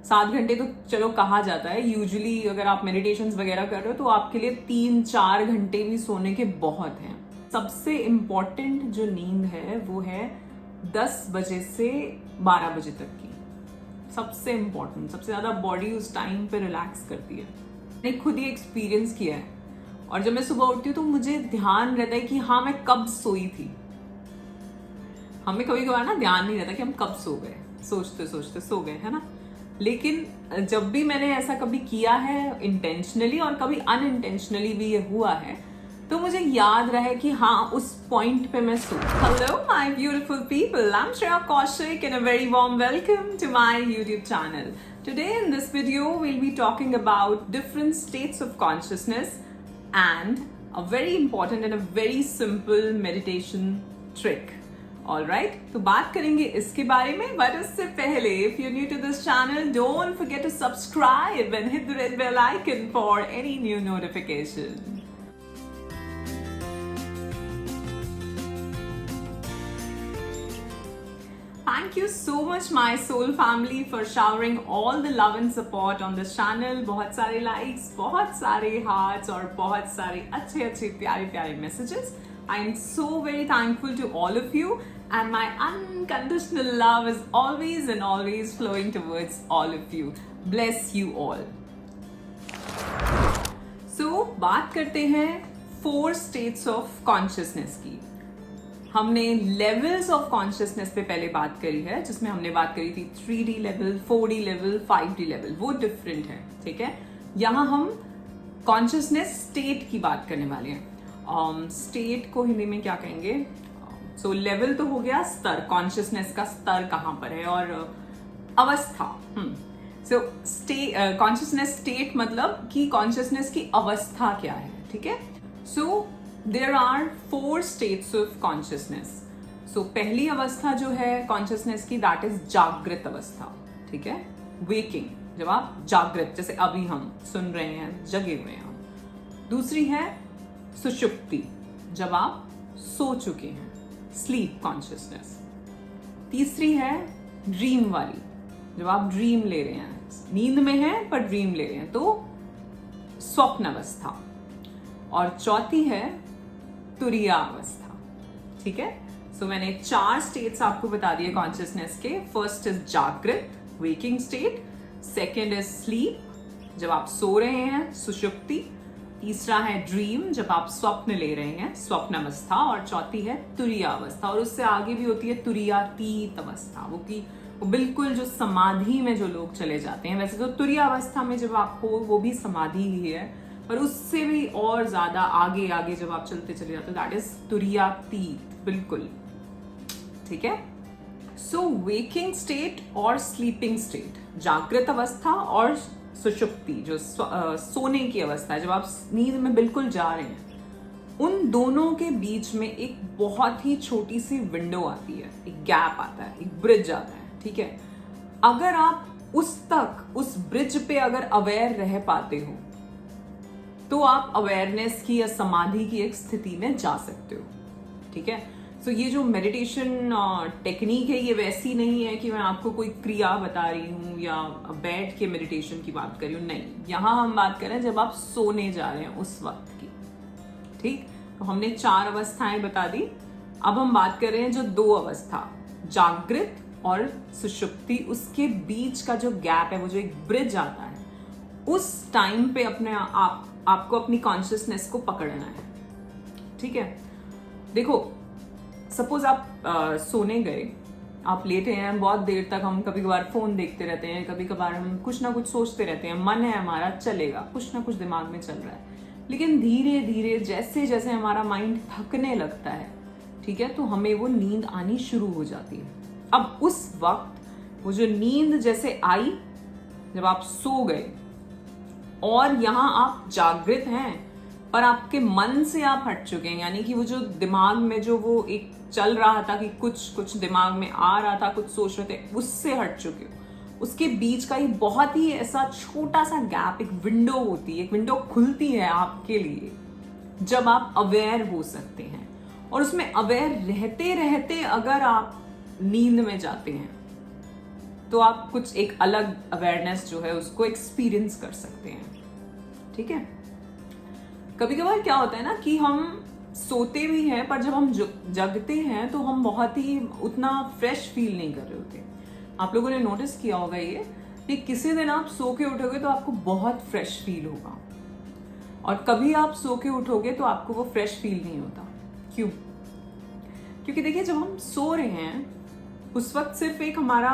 7 घंटे तो चलो कहा जाता है, यूजुअली अगर आप मेडिटेशंस वगैरह कर रहे हो तो आपके लिए 3-4 घंटे भी सोने के बहुत हैं। सबसे इम्पॉर्टेंट जो नींद है वो है 10 बजे से 12 बजे तक की। सबसे इम्पॉर्टेंट, सबसे ज़्यादा बॉडी उस टाइम पे रिलैक्स करती है। मैंने खुद ही एक्सपीरियंस किया है, और जब मैं सुबह उठती हूँ तो मुझे ध्यान रहता है कि हाँ मैं कब सोई थी। हमें कभी कभार ना ध्यान नहीं रहता कि हम कब सो गए, सोचते सोचते सो गए, है ना। लेकिन जब भी मैंने ऐसा कभी किया है इंटेंशनली और कभी अनइंटेंशनली भी ये हुआ है, तो मुझे याद रहे कि हाँ उस पॉइंट पे मैं सो। Hello my beautiful people, I am Shreya Kaushik and a very warm welcome to my YouTube channel. Today in this video we'll be talking about different states of consciousness and a very important and a very simple meditation trick. Alright, तो बात करेंगे इसके बारे में, but उससे पहले if you're new to this channel, don't forget to subscribe and hit the red bell icon for any new notification. Thank you so much my soul family for showering all the love and support on this channel. बहुत सारे likes, बहुत सारे hearts और बहुत सारे अच्छे अच्छे प्यारे प्यारे messages. I am so very thankful to all of you and my unconditional love is always and always flowing towards all of you. Bless you all. So बात करते हैं 4 states of consciousness की. हमने लेवल्स ऑफ कॉन्शियसनेस पे पहले बात करी है, जिसमें हमने बात करी थी 3D level, 4D level, 5D level, वो डिफरेंट है, ठीक है। यहाँ हम कॉन्शियसनेस स्टेट की बात करने वाले हैं। स्टेट को हिंदी में क्या कहेंगे? सो लेवल तो हो गया स्तर, कॉन्शियसनेस का स्तर कहाँ पर है, और अवस्था। सो कॉन्शियसनेस स्टेट मतलब कि कॉन्शियसनेस की अवस्था क्या है, ठीक है। सो There are 4 states of consciousness. So पहली अवस्था जो है कॉन्शियसनेस की, दैट इज जागृत अवस्था, ठीक है, वेकिंग, जब आप जागृत, जैसे अभी हम सुन रहे हैं, जगे हुए हैं हम। दूसरी है सुषुप्ति, जब आप सो चुके हैं, स्लीप कॉन्शियसनेस। तीसरी है ड्रीम वाली, जब आप ड्रीम ले रहे हैं, नींद में हैं पर ड्रीम ले रहे हैं, तो स्वप्न अवस्था। और चौथी है तुरीया अवस्था, ठीक है। सो मैंने 4 स्टेट्स आपको बता दिए कॉन्शियसनेस के। फर्स्ट इज जागृत, waking state. Second is sleep, जब आप सो रहे हैं, सुषुप्ति। तीसरा है ड्रीम, जब आप स्वप्न ले रहे हैं, स्वप्न अवस्था। और चौथी है तुरीया अवस्था, और उससे आगे भी होती है तुरीयातीत अवस्था, वो बिल्कुल जो समाधि में जो लोग चले जाते हैं। वैसे तो तुरीया अवस्था में जब आप हो वो भी समाधि ही है, पर उससे भी और ज्यादा आगे आगे जब आप चलते चले जाते हो, दैट इज तुरीयातीत, बिल्कुल, ठीक है। सो वेकिंग स्टेट और स्लीपिंग स्टेट, जागृत अवस्था और सुषुप्ति जो सोने की अवस्था है, जब आप नींद में बिल्कुल जा रहे हैं, उन दोनों के बीच में एक बहुत ही छोटी सी विंडो आती है, एक गैप आता है, एक ब्रिज आता है, ठीक है। अगर आप उस ब्रिज पे अगर अवेयर रह पाते हो, तो आप अवेयरनेस की या समाधि की एक स्थिति में जा सकते हो, ठीक है। सो ये जो मेडिटेशन टेक्निक है, ये वैसी नहीं है कि मैं आपको कोई क्रिया बता रही हूँ या बैठ के मेडिटेशन की बात कर रही हूँ, नहीं। यहाँ हम बात कर रहे हैं जब आप सोने जा रहे हैं उस वक्त की, ठीक। तो हमने 4 अवस्थाएं बता दी। अब हम बात कर रहे हैं जो 2 अवस्था, जागृत और सुषुप्ति, उसके बीच का जो गैप है, वो जो एक ब्रिज आता है, उस टाइम पे आपको अपनी कॉन्शियसनेस को पकड़ना है, ठीक है। देखो, सपोज आप सोने गए, आप लेटे हैं, बहुत देर तक हम कभी कभार फोन देखते रहते हैं, कभी कभार हम कुछ ना कुछ सोचते रहते हैं, मन है हमारा चलेगा, कुछ ना कुछ दिमाग में चल रहा है। लेकिन धीरे धीरे जैसे जैसे हमारा माइंड थकने लगता है, ठीक है, तो हमें वो नींद आनी शुरू हो जाती है। अब उस वक्त वो जो नींद जैसे आई, जब आप सो गए और यहाँ आप जागृत हैं, पर आपके मन से आप हट चुके हैं, यानी कि वो जो दिमाग में जो वो एक चल रहा था कि कुछ दिमाग में आ रहा था, कुछ सोच रहे थे, उससे हट चुके हो। उसके बीच का ही बहुत ही ऐसा छोटा सा गैप, एक विंडो होती है, एक विंडो खुलती है आपके लिए, जब आप अवेयर हो सकते हैं। और उसमें अवेयर रहते रहते अगर आप नींद में जाते हैं, तो आप कुछ एक अलग अवेयरनेस जो है उसको एक्सपीरियंस कर सकते हैं। ठीक है, कभी कभार क्या होता है ना कि हम सोते भी हैं पर जब हम जगते हैं तो हम बहुत ही उतना फ्रेश फील नहीं कर रहे होते। आप लोगों ने नोटिस किया होगा ये कि किसी दिन आप सो के उठोगे तो आपको बहुत फ्रेश फील होगा, और कभी आप सो के उठोगे तो आपको वो फ्रेश फील नहीं होता। क्यों? क्योंकि देखिए, जब हम सो रहे हैं उस वक्त सिर्फ एक हमारा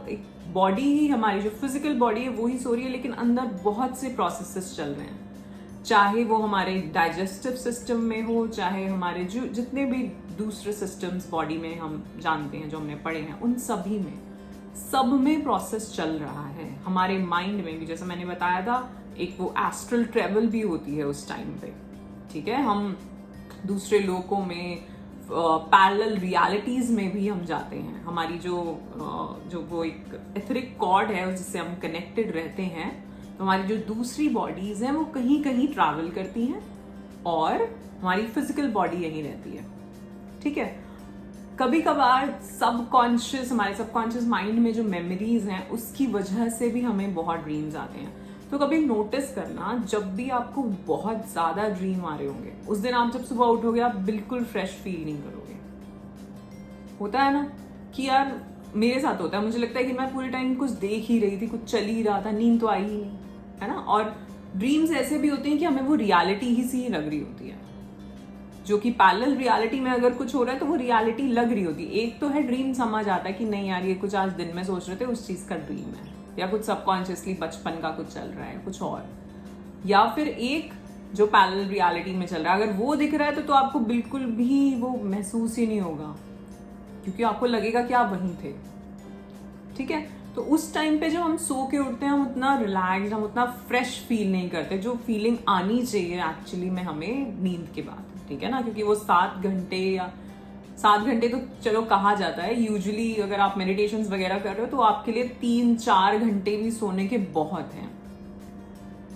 एक बॉडी ही, हमारी जो फिजिकल बॉडी है वो ही सो रही है, लेकिन अंदर बहुत से प्रोसेसेस चल रहे हैं, चाहे वो हमारे डाइजेस्टिव सिस्टम में हो, चाहे हमारे जो जितने भी दूसरे सिस्टम्स बॉडी में हम जानते हैं, जो हमने पढ़े हैं, उन सभी में, सब में प्रोसेस चल रहा है। हमारे माइंड में भी, जैसे मैंने बताया था, एक वो एस्ट्रल ट्रेवल भी होती है उस टाइम पे। ठीक है, हम दूसरे लोकों में, पैरेलल रियलिटीज में भी हम जाते हैं। हमारी जो वो एक एथरिक कॉर्ड है जिससे हम कनेक्टेड रहते हैं, तो हमारी जो दूसरी बॉडीज हैं वो कहीं कहीं ट्रैवल करती हैं और हमारी फिजिकल बॉडी यहीं रहती है। ठीक है, कभी कभार सबकॉन्शियस, हमारे सबकॉन्शियस माइंड में जो मेमोरीज हैं उसकी वजह से भी हमें बहुत ड्रीम्स आते हैं। तो कभी नोटिस करना, जब भी आपको बहुत ज्यादा ड्रीम आ रहे होंगे, उस दिन आप जब सुबह उठोगे आप बिल्कुल फ्रेश फील नहीं करोगे। होता है ना कि यार, मेरे साथ होता है, मुझे लगता है कि मैं पूरे टाइम कुछ देख ही रही थी, कुछ चल ही रहा था, नींद तो आई ही नहीं, है ना। और ड्रीम्स ऐसे भी होते हैं कि हमें वो रियलिटी ही सी लग रही होती है, जो कि पैरेलल रियलिटी में अगर कुछ हो रहा है तो वो रियलिटी लग रही होती है। एक तो है ड्रीम, समझ आता है कि नहीं यार, ये कुछ आज दिन में सोच रहे थे, उस चीज का ड्रीम है, या कुछ सबकॉन्शियसली बचपन का कुछ चल रहा है, कुछ और। या फिर एक जो पैरेलल रियलिटी में चल रहा है, अगर वो दिख रहा है तो आपको बिल्कुल भी वो महसूस ही नहीं होगा, क्योंकि आपको लगेगा कि आप वहीं थे। ठीक है, तो उस टाइम पे जब हम सो के उठते हैं, हम उतना रिलैक्स, हम उतना फ्रेश फील नहीं करते, जो फीलिंग आनी चाहिए एक्चुअली में हमें नींद के बाद। ठीक है ना, क्योंकि वो 7 घंटे या 7 घंटे तो चलो कहा जाता है, यूजुअली अगर आप मेडिटेशन वगैरह कर रहे हो तो आपके लिए 3-4 घंटे भी सोने के बहुत हैं।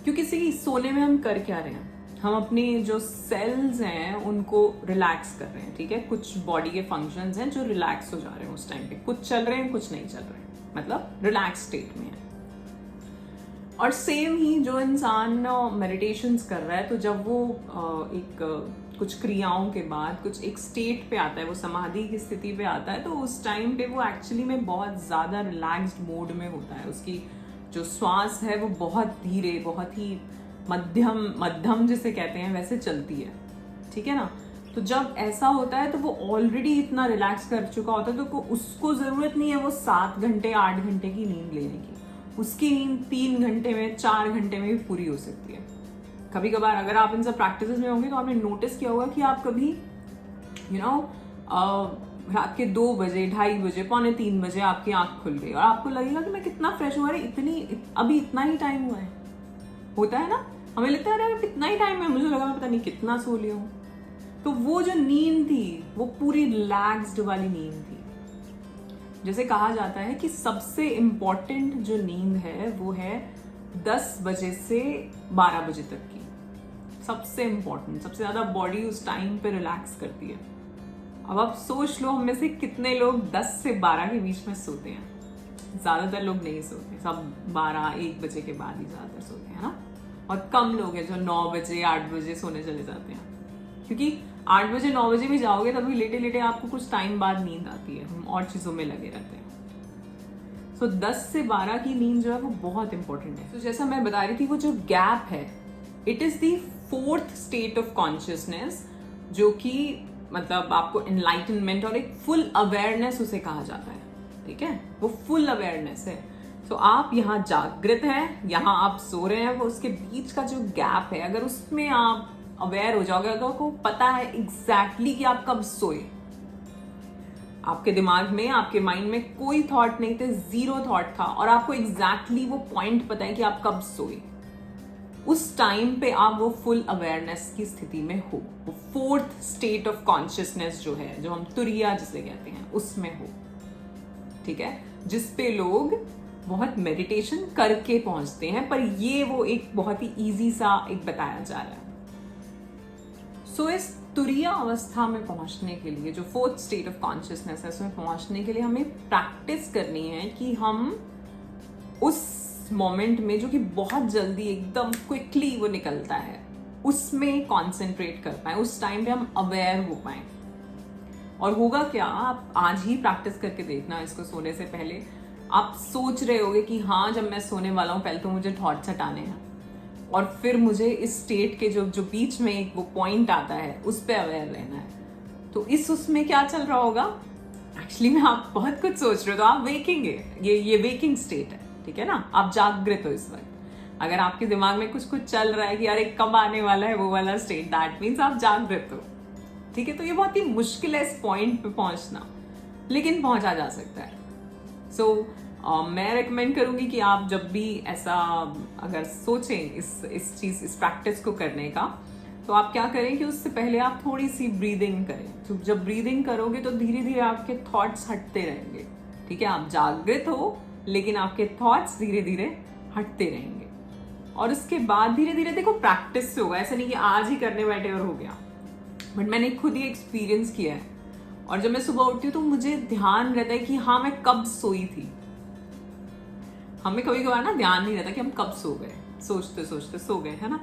क्योंकि सोने में हम कर क्या रहे हैं, हम अपनी जो सेल्स हैं उनको रिलैक्स कर रहे हैं। ठीक है, कुछ बॉडी के फंक्शंस हैं जो रिलैक्स हो जा रहे हैं उस टाइम पे, कुछ चल रहे हैं, कुछ नहीं चल रहे हैं, मतलब रिलैक्स स्टेट में है। और सेम ही जो इंसान मेडिटेशंस कर रहा है, तो जब वो कुछ क्रियाओं के बाद कुछ एक स्टेट पे आता है, वो समाधि की स्थिति पे आता है, तो उस टाइम पे वो एक्चुअली में बहुत ज़्यादा रिलैक्स्ड मोड में होता है। उसकी जो श्वास है वो बहुत धीरे, बहुत ही मध्यम जिसे कहते हैं वैसे चलती है। ठीक है ना, तो जब ऐसा होता है तो वो ऑलरेडी इतना रिलैक्स कर चुका होता है, तो उसको ज़रूरत नहीं है वो 7 घंटे 8 घंटे की नींद लेने की। उसकी नींद 3 घंटे में, 4 घंटे में भी पूरी हो सकती है। कभी कभार अगर आप इन सब प्रैक्टिसेस में होंगे तो आपने नोटिस किया होगा कि आप कभी रात के 2 बजे, 2:30 बजे, 2:45 बजे आपकी आंख खुल गई और आपको लगेगा कि मैं कितना फ्रेश हूँ, अरे अभी इतना ही टाइम हुआ है। होता है ना, हमें लगता है अरे कितना ही टाइम है, मुझे लगा मैं पता नहीं कितना सो लिया हूँ। तो वो जो नींद थी वो पूरी रिलैक्स्ड वाली नींद थी। जैसे कहा जाता है कि सबसे इम्पोर्टेंट जो नींद है वो है 10 बजे से 12 बजे तक की, सबसे इम्पोर्टेंट, सबसे ज्यादा बॉडी उस टाइम पे रिलैक्स करती है। अब आप सोच लो, हम में से कितने लोग 10 से 12 के बीच में सोते हैं? ज्यादातर लोग नहीं सोते, सब 12-1 बजे के बाद ही ज्यादातर सोते हैं ना। और कम लोग हैं जो 9 बजे 8 बजे सोने चले जाते हैं, क्योंकि 8 बजे 9 बजे भी जाओगे तभी लेटे लेटे आपको कुछ टाइम बाद नींद आती है, हम और चीजों में लगे रहते हैं। सो 10 से 12 की नींद जो है वो बहुत इंपॉर्टेंट है। तो जैसा मैं बता रही थी, वो जो गैप है, it is the 4th state of consciousness, जो कि मतलब आपको एनलाइटनमेंट और एक फुल अवेयरनेस उसे कहा जाता है। ठीक है, वो फुल अवेयरनेस है। तो आप यहाँ जागृत हैं, यहाँ आप सो रहे हैं, वो उसके बीच का जो गैप है, अगर उसमें आप अवेयर हो जाओगे, अगर आपको पता है एग्जैक्टली कि आप कब सोए, आपके दिमाग में, आपके माइंड में कोई थॉट नहीं थे, 0 थॉट था, और आपको एग्जैक्टली वो पॉइंट पता है कि आप कब सोए, उस टाइम पे आप वो फुल अवेयरनेस की स्थिति में हो, वो 4th स्टेट ऑफ कॉन्शियसनेस जो है, जो हम तुरिया जिसे कहते हैं, उसमें हो। ठीक है, जिसपे लोग बहुत मेडिटेशन करके पहुंचते हैं, पर ये वो एक बहुत ही इजी सा एक बताया जा रहा है। सो इस तुरिया अवस्था में पहुंचने के लिए, जो 4th स्टेट ऑफ कॉन्शियसनेस है, उसमें पहुंचने के लिए हमें प्रैक्टिस करनी है कि हम उस मोमेंट में जो कि बहुत जल्दी एकदम क्विकली वो निकलता है, उसमें कॉन्सेंट्रेट कर पाए, उस टाइम पे हम अवेयर हो पाए। और होगा क्या, आप आज ही प्रैक्टिस करके देखना इसको सोने से पहले। आप सोच रहे होगे कि हाँ जब मैं सोने वाला हूँ पहले तो मुझे थॉट्स हटाने हैं और फिर मुझे इस स्टेट के जो बीच में एक वो पॉइंट आता है उस पर अवेयर रहना है। तो उसमें क्या चल रहा होगा, एक्चुअली में आप बहुत कुछ सोच रहे हो तो आप वेकिंग है, ये वेकिंग स्टेट है, ठीक है ना। आप जागृत हो इस वक्त। अगर आपके दिमाग में कुछ चल रहा है कि यार कब आने वाला है वो वाला स्टेट, दैट मीन्स आप जागृत हो, ठीक है। तो ये बहुत ही मुश्किल है इस पॉइंट पे पहुंचना, लेकिन पहुंचा जा सकता है। मैं रेकमेंड करूंगी कि आप जब भी ऐसा अगर सोचें इस प्रैक्टिस को करने का, तो आप क्या करें कि उससे पहले आप थोड़ी सी ब्रीदिंग करें। तो जब ब्रीदिंग करोगे तो धीरे धीरे आपके थॉट्स हटते रहेंगे, ठीक है। आप जागृत हो लेकिन आपके थॉट्स धीरे धीरे हटते रहेंगे। और उसके बाद धीरे धीरे देखो प्रैक्टिस से होगा, ऐसा नहीं कि आज ही करने बैठे और हो गया। बट मैंने खुद ही एक्सपीरियंस किया है। और जब मैं सुबह उठती हूँ तो मुझे ध्यान रहता है कि हाँ मैं कब सोई थी। हमें कभी कभार ना ध्यान नहीं रहता कि हम कब सो गए, सोचते सोचते सो गए, है ना।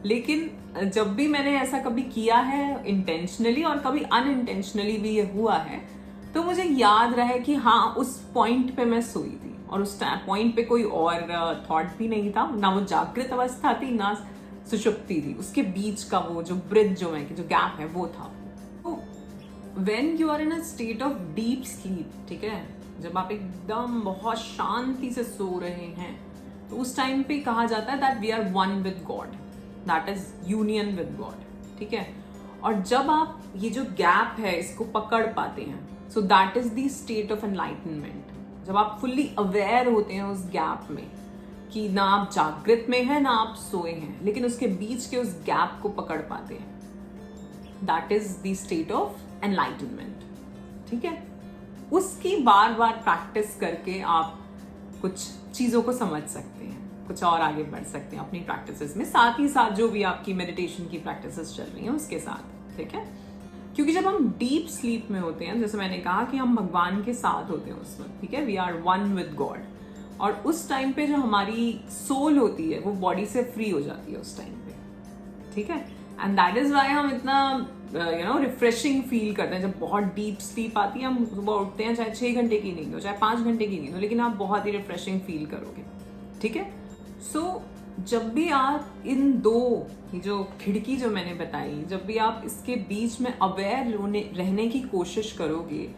लेकिन जब भी मैंने ऐसा कभी किया है इंटेंशनली और कभी अनइंटेंशनली भी ये हुआ है, तो मुझे याद रहा है कि हाँ उस पॉइंट पे मैं सोई थी और उस पॉइंट पे कोई और थॉट भी नहीं था, ना वो जागृत अवस्था थी ना सुषुप्ति थी। उसके बीच का वो जो ब्रिज जो गैप है वो था। तो when you are in a state of deep sleep, ठीक है, जब आप एकदम बहुत शांति से सो रहे हैं, तो उस टाइम पे कहा जाता है that we are one with God, that is union with God, ठीक है। और जब आप ये जो गैप है इसको पकड़ पाते हैं, so that is the state of enlightenment. जब आप फुल्ली अवेयर होते हैं उस गैप में कि ना आप जागृत में हैं ना आप सोए हैं, लेकिन उसके बीच के उस गैप को पकड़ पाते हैं, that is the state of enlightenment, ठीक है। उसकी बार बार प्रैक्टिस करके आप कुछ चीजों को समझ सकते हैं, कुछ और आगे बढ़ सकते हैं अपनी प्रैक्टिसेस में, साथ ही साथ जो भी आपकी मेडिटेशन की प्रैक्टिसेस चल रही हैं उसके साथ, ठीक है। क्योंकि जब हम डीप स्लीप में होते हैं, जैसे मैंने कहा कि हम भगवान के साथ होते हैं उस वक्त, ठीक है, we are one with God. और उस टाइम पे जो हमारी सोल होती है वो बॉडी से फ्री हो जाती है उस टाइम पे, ठीक है। एंड दैट इज वाई हम इतना रिफ्रेशिंग फील करते हैं। जब बहुत डीप स्लीप आती है, हम सुबह उठते हैं, चाहे 6 घंटे की नींद हो चाहे 5 घंटे की नींद हो, लेकिन आप बहुत ही रिफ्रेशिंग फील करोगे, ठीक है। सो जब भी आप इन दो जो खिड़की जो मैंने बताई, जब भी आप इसके बीच में अवेयर रहने की कोशिश करोगे,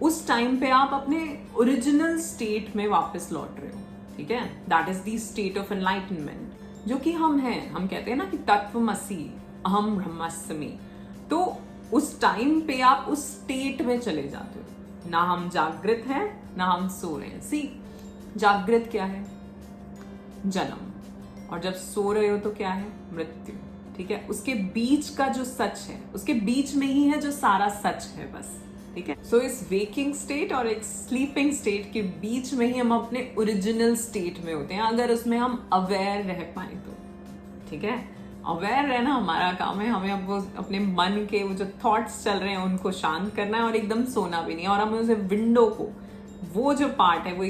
उस टाइम पे आप अपने ओरिजिनल स्टेट में वापस लौट रहे हो, ठीक है। That is the state of enlightenment, जो कि हम हैं। हम कहते हैं ना कि तत्वमसि अहम ब्रह्मास्मि। तो उस टाइम पे आप उस स्टेट में चले जाते हो, ना हम जागृत हैं ना हम सो रहे हैं। सी, जागृत क्या है? जन्म। और जब सो रहे हो तो क्या है? मृत्यु, ठीक है। उसके बीच का जो सच है, उसके बीच में ही है जो सारा सच है, बस, ठीक है। सो इस वेकिंग स्टेट और एक स्लीपिंग स्टेट के बीच में ही हम अपने ओरिजिनल स्टेट में होते हैं, अगर उसमें हम अवेयर रह पाए तो, ठीक है। अवेयर रहना हमारा काम है। हमें अब वो अपने मन के वो जो थॉट्स चल रहे हैं उनको शांत करना है और एकदम सोना भी नहीं है। और हमें उसे विंडो को, वो जो पार्ट है वो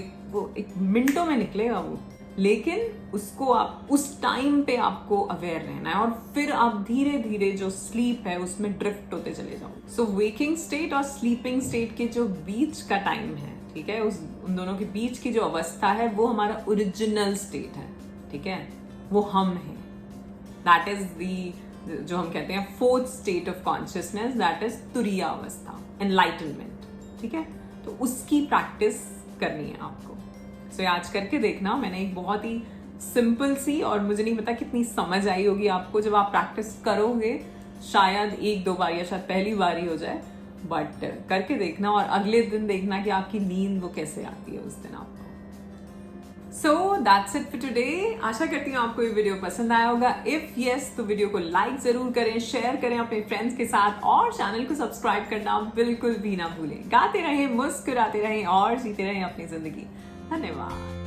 एक मिनटों में निकलेगा वो, लेकिन उसको आप उस टाइम पे आपको अवेयर रहना है और फिर आप धीरे धीरे जो स्लीप है उसमें ड्रिफ्ट होते चले जाओ। सो वेकिंग स्टेट और स्लीपिंग स्टेट के जो बीच का टाइम है, ठीक है, उन दोनों के बीच की जो अवस्था है वो हमारा ओरिजिनल स्टेट है, ठीक है, वो हम हैं। दैट इज दी जो हम कहते हैं fourth state of consciousness, that is तुरीय अवस्था, एनलाइटनमेंट, ठीक है। तो उसकी प्रैक्टिस करनी है आपको। सो आज करके देखना। मैंने एक बहुत ही सिंपल सी, और मुझे नहीं पता कितनी समझ आई होगी आपको जब आप प्रैक्टिस करोगे, शायद 1-2 बार या शायद पहली बार ही हो जाए, बट करके देखना और अगले दिन देखना कि आपकी नींद वो कैसे आती है उस दिन आपको। So that's it for today. आशा करती हूँ आपको ये वीडियो पसंद आया होगा। इफ यस तो वीडियो को लाइक जरूर करें, शेयर करें अपने फ्रेंड्स के साथ और चैनल को सब्सक्राइब करना बिल्कुल भी ना भूलें। गाते रहें, मुस्कुराते रहें और जीते रहें अपनी जिंदगी। धन्यवाद।